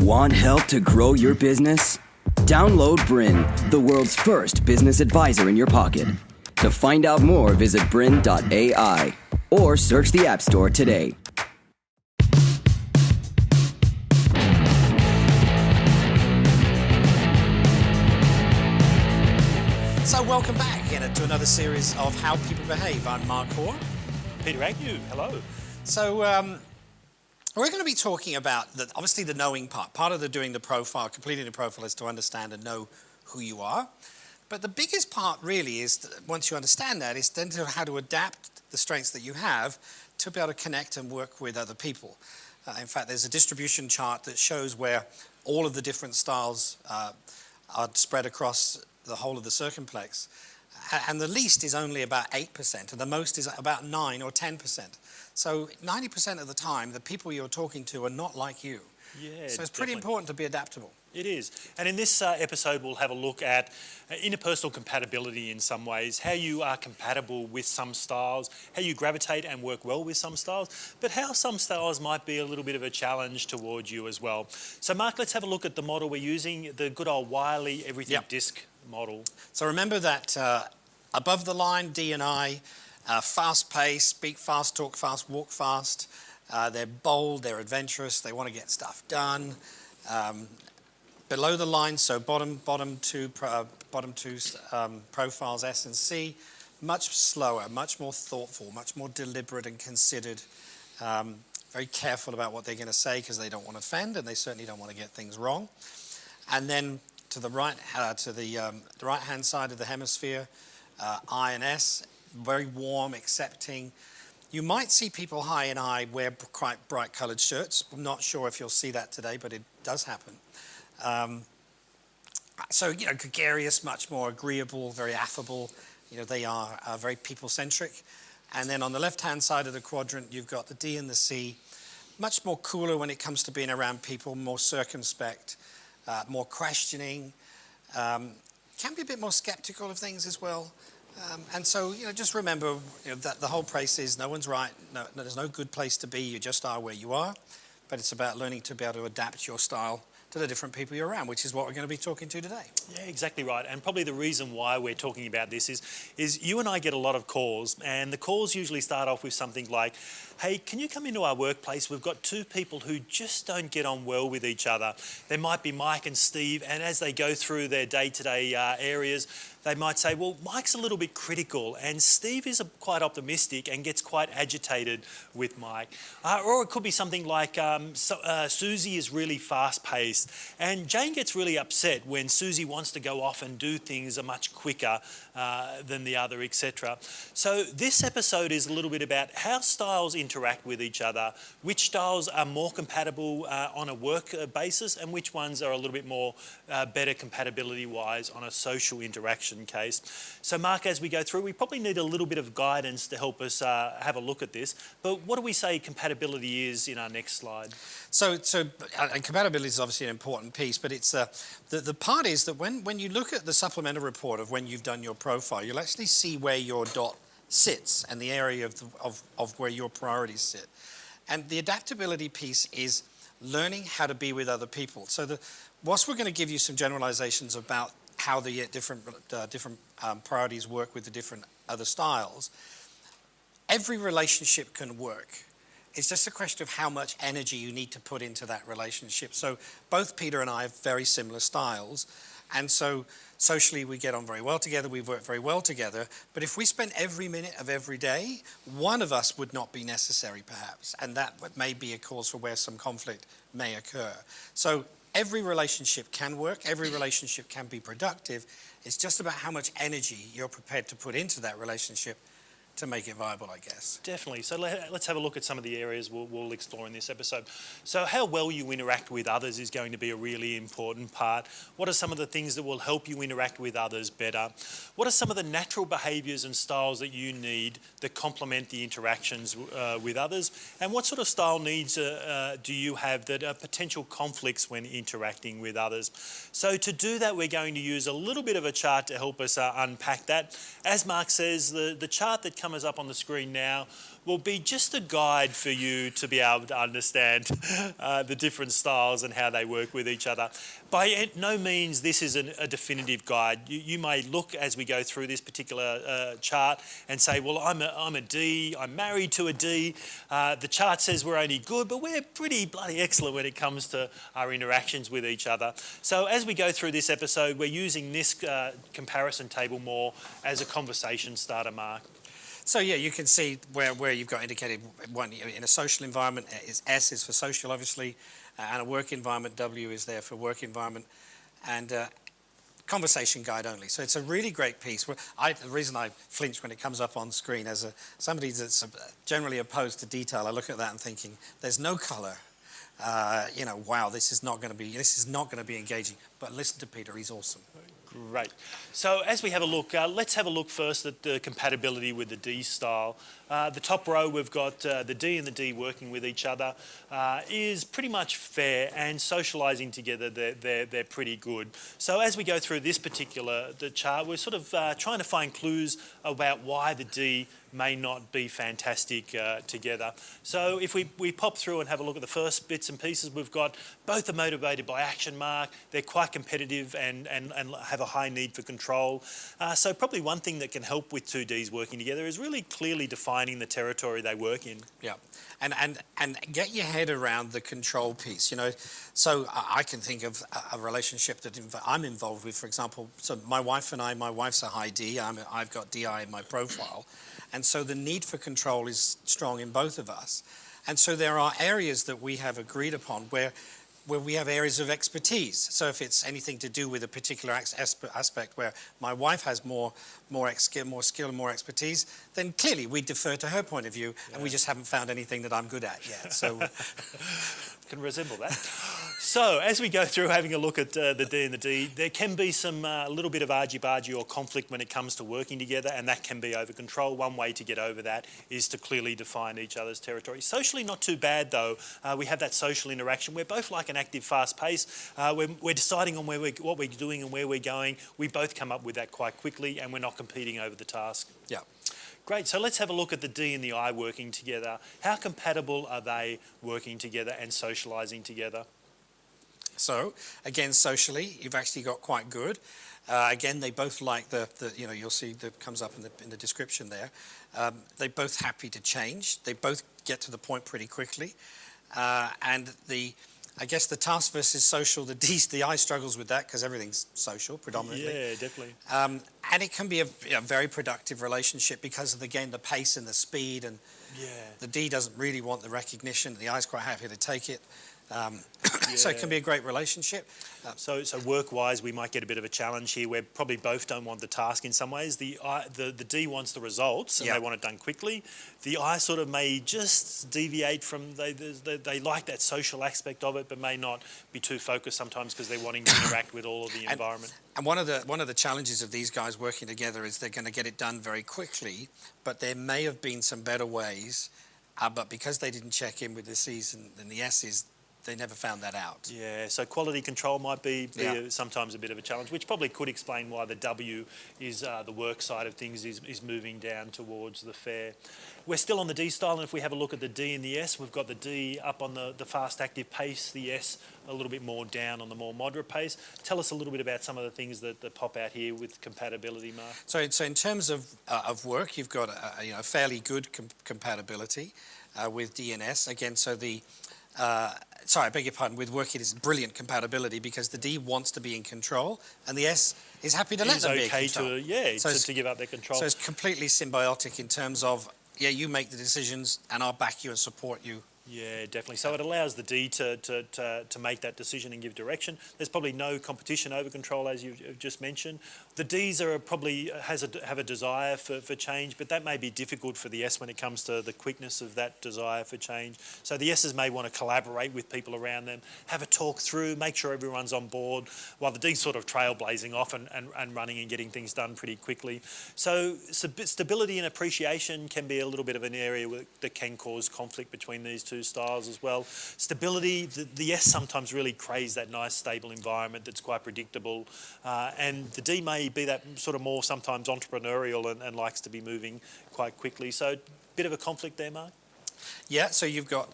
Want help to grow your business? Download BRiN, the world's first business advisor in your pocket. To find out more, visit BRiN.ai or search the App Store today. So welcome back again to another series of How People Behave. I'm Mark Hoare. Peter Agnew, hello. So we're going to be talking about, obviously, the knowing part. Part of doing the profile, completing the profile, is to understand and know who you are. But the biggest part really is, once you understand that, is then how to adapt the strengths that you have to be able to connect and work with other people. In fact, there's a distribution chart that shows where all of the different styles are spread across the whole of the circumplex. And the least is only about 8%, and the most is about 9 or 10%. So 90% of the time, the people you're talking to are not like you. Yeah, so it's pretty important to be adaptable. It is. And in this episode, we'll have a look at interpersonal compatibility in some ways, how you are compatible with some styles, how you gravitate and work well with some styles, but how some styles might be a little bit of a challenge towards you as well. So Mark, let's have a look at the model we're using, the good old Wiley everything disc model. So remember that above the line, D and I, fast pace, speak fast, talk fast, walk fast. They're bold, they're adventurous, they want to get stuff done. Below the line, so bottom two profiles, S and C, much slower, much more thoughtful, much more deliberate and considered. Very careful about what they're going to say because they don't want to offend, and they certainly don't want to get things wrong. And then to the right, the right-hand side of the hemisphere, I and S, very warm, accepting. You might see people high in I wear quite bright coloured shirts. I'm not sure if you'll see that today, but it does happen. So, gregarious, much more agreeable, very affable. They are very people-centric. And then on the left-hand side of the quadrant, you've got the D and the C, much more cooler when it comes to being around people, more circumspect, more questioning, can be a bit more skeptical of things as well. And so, just remember that the whole place is no one's right, there's no good place to be, you just are where you are. But it's about learning to be able to adapt your style to the different people you're around, which is what we're going to be talking to today. Yeah, exactly right. And probably the reason why we're talking about this is you and I get a lot of calls, and the calls usually start off with something like, hey, can you come into our workplace? We've got two people who just don't get on well with each other. There might be Mike and Steve, and as they go through their day-to-day areas, they might say, well, Mike's a little bit critical and Steve is quite optimistic and gets quite agitated with Mike. Or it could be something like Susie is really fast-paced and Jane gets really upset when Susie wants to go off and do things much quicker than the other, etc. So this episode is a little bit about how styles interact with each other, which styles are more compatible on a work basis and which ones are a little bit more better compatibility-wise on a social interaction case. So Mark, as we go through, we probably need a little bit of guidance to help us have a look at this. But what do we say compatibility is in our next slide? So compatibility is obviously an important piece, but it's the part is that when you look at the supplemental report of when you've done your profile, you'll actually see where your dot sits and the area of where your priorities sit. And the adaptability piece is learning how to be with other people. So whilst we're going to give you some generalizations about how the different priorities work with the different other styles, every relationship can work. It's just a question of how much energy you need to put into that relationship. So both Peter and I have very similar styles, and so socially we get on very well together, we work very well together, but if we spent every minute of every day, one of us would not be necessary perhaps, and that may be a cause for where some conflict may occur. So every relationship can work, every relationship can be productive. It's just about how much energy you're prepared to put into that relationship to make it viable, I guess. Definitely. So let's have a look at some of the areas we'll explore in this episode. So how well you interact with others is going to be a really important part. What are some of the things that will help you interact with others better? What are some of the natural behaviours and styles that you need that complement the interactions with others? And what sort of style needs do you have that are potential conflicts when interacting with others? So to do that, we're going to use a little bit of a chart to help us unpack that. As Mark says, the chart that comes comes up on the screen now will be just a guide for you to be able to understand the different styles and how they work with each other. By no means this is a definitive guide. You may look as we go through this particular chart and say, well, I'm a D, I'm married to a D. The chart says we're only good, but we're pretty bloody excellent when it comes to our interactions with each other. So as we go through this episode, we're using this comparison table more as a conversation starter, Mark. So yeah, you can see where you've got indicated one in a social environment is S is for social, obviously, and a work environment, W is there for work environment, and conversation guide only. So it's a really great piece. The reason I flinch when it comes up on screen as somebody that's generally opposed to detail, I look at that and thinking, there's no color. Wow, this is not going to be engaging. But listen to Peter, he's awesome. Great. So as we have a look, let's have a look first at the compatibility with the D style. The top row, we've got the D and the D working with each other is pretty much fair, and socialising together, they're pretty good. So as we go through this particular chart, we're sort of trying to find clues about why the D may not be fantastic together. So if we pop through and have a look at the first bits and pieces, we've got both are motivated by action, Mark. They're quite competitive and have a high need for control. So probably one thing that can help with two Ds working together is really clearly defining the territory they work in. Yeah, and get your head around the control piece. So I can think of a relationship that I'm involved with. For example, so my wife and my wife's a high D. I've got DI in my profile. And so the need for control is strong in both of us. And so there are areas that we have agreed upon where we have areas of expertise. So if it's anything to do with a particular aspect where my wife has more skill and more expertise, then clearly we defer to her point of view, and we just haven't found anything that I'm good at yet. So can resemble that. So as we go through having a look at the D and the D, there can be some little bit of argy-bargy or conflict when it comes to working together, and that can be over control. One way to get over that is to clearly define each other's territory. Socially, not too bad though. We have that social interaction. We're both like an active, fast pace. We're deciding on what we're doing and where we're going. We both come up with that quite quickly, and we're not competing over the task. yeah. Great, so let's have a look at the D and the I working together. How compatible are they working together and socialising together? So again, socially, you've actually got quite good. Again, they both like you'll see that comes up in the description there. They're both happy to change. They both get to the point pretty quickly. And I guess the task versus social, the I struggles with that because everything's social predominantly. Yeah, definitely. And it can be a very productive relationship because of, again, the pace and the speed. And the D doesn't really want the recognition. The I's quite happy to take it. So it can be a great relationship. So work-wise, we might get a bit of a challenge here where probably both don't want the task in some ways. The D wants the results and they want it done quickly. The I sort of may just deviate from, they like that social aspect of it, but may not be too focused sometimes because they're wanting to interact with all of the environment. And one of the challenges of these guys working together is they're going to get it done very quickly, but there may have been some better ways, but because they didn't check in with the C's and the S's, they never found that out. Yeah, so quality control might be sometimes a bit of a challenge, which probably could explain why the W is the work side of things is moving down towards the fair. We're still on the D style, and if we have a look at the D and the S, we've got the D up on the fast active pace, the S a little bit more down on the more moderate pace. Tell us a little bit about some of the things that pop out here with compatibility, Mark. So in terms of work, you've got a fairly good compatibility with D and S. Again, so I beg your pardon, with work it is brilliant compatibility because the D wants to be in control and the S is happy to let them be in control. To give up their control. So it's completely symbiotic in terms of, you make the decisions and I'll back you and support you. Yeah, definitely. So it allows the D to make that decision and give direction. There's probably no competition over control, as you've just mentioned. The Ds are probably have a desire for change, but that may be difficult for the S when it comes to the quickness of that desire for change. So the S's may want to collaborate with people around them, have a talk through, make sure everyone's on board, while the D's sort of trailblazing off and running and getting things done pretty quickly. So stability and appreciation can be a little bit of an area that can cause conflict between these two two styles as well. Stability, the S sometimes really craves that nice stable environment that's quite predictable, and the D may be that sort of more sometimes entrepreneurial and likes to be moving quite quickly. So bit of a conflict there, Mark? Yeah, so you've got,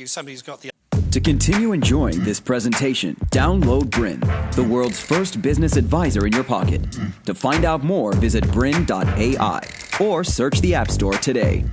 somebody who's got the... To continue enjoying this presentation, download BRiN, the world's first business advisor in your pocket. To find out more, visit BRiN.ai or search the App Store today.